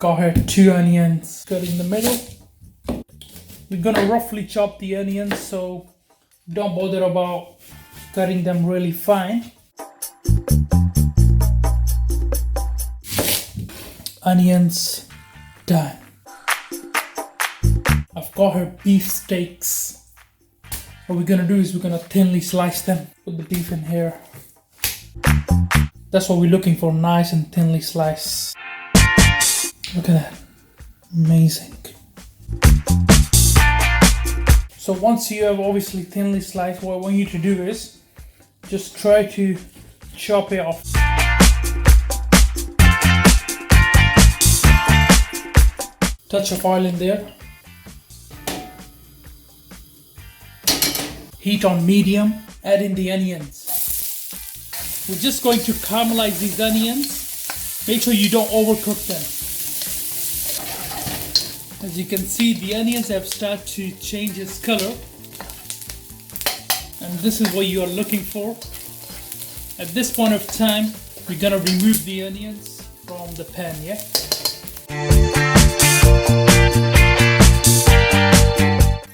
Got here 2 onions cut in the middle. We're gonna roughly chop the onions, so don't bother about cutting them really fine. Onions done. I've got her beef steaks. What we're gonna do is we're gonna thinly slice them. Put the beef in here. That's what we're looking for, nice and thinly sliced. Look at that, amazing. So once you have obviously thinly sliced, what I want you to do is just try to chop it off. Touch of oil in there. Heat on medium. Add in the onions. We're just going to caramelize these onions. Make sure you don't overcook them. As you can see, the onions have started to change its color. And this is what you are looking for. At this point of time, we're gonna remove the onions from the pan, yeah?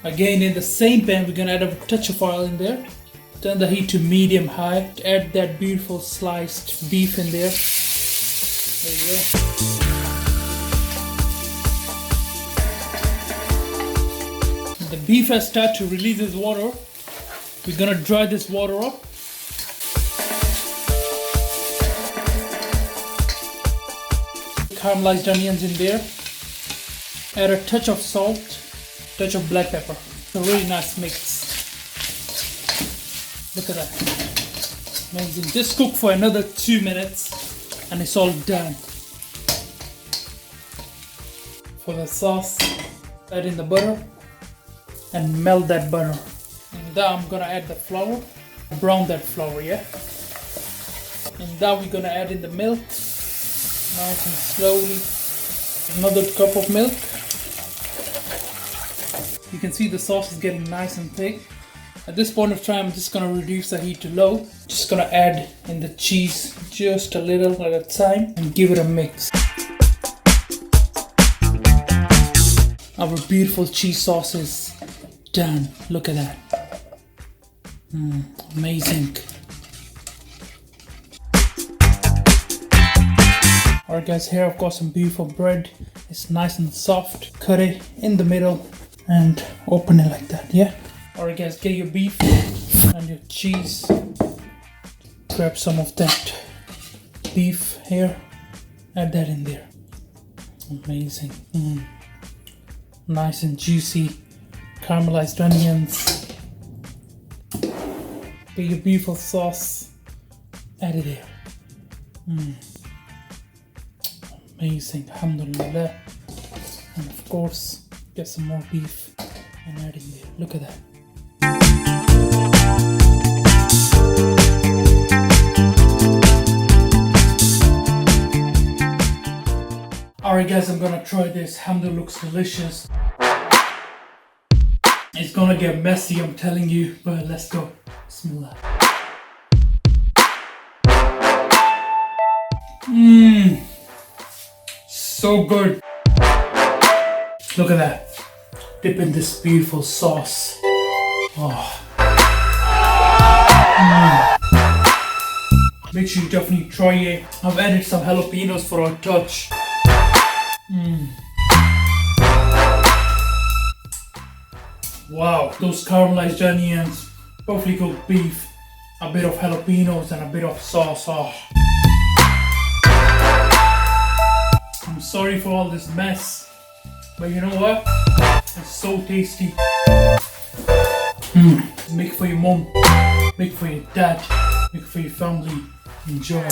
Again, in the same pan, we're gonna add a touch of oil in there. Turn the heat to medium high. Add that beautiful sliced beef in there. There you go. The beef has started to release its water. We're gonna dry this water up. Caramelized onions in there. Add a touch of salt, touch of black pepper. It's a really nice mix. Look at that. Amazing. Just cook for another 2 minutes and it's all done. For the sauce, add in the butter and melt that butter. And now I'm gonna add the flour. Brown that flour, yeah? And now we're gonna add in the milk. Nice and slowly. Another cup of milk. You can see the sauce is getting nice and thick. At this point of time, I'm just gonna reduce the heat to low. Just gonna add in the cheese just a little at a time and give it a mix. Our beautiful cheese sauce is done. Look at that. Amazing. Alright guys, here I've got some beautiful bread. It's nice and soft. Cut it in the middle and open it like that, yeah? Alright guys, get your beef and your cheese. Grab some of that beef here. Add that in there. Amazing. Nice and juicy. Caramelized onions. Get your beautiful sauce. Add it there. Amazing. Alhamdulillah. And of course, get some more beef and add in there. Look at that. Alright guys, I'm gonna try this. Alhamdulillah, looks delicious. It's gonna get messy, I'm telling you, but let's go. Bismillah. So good. Look at that. Dip in this beautiful sauce. Make sure you definitely try it. I've added some jalapenos for a touch. Wow, those caramelized onions, perfectly cooked beef, a bit of jalapenos and a bit of sauce. I'm sorry for all this mess, but you know what? It's so tasty. Make for your mom, make for your dad, make for your family. Enjoy.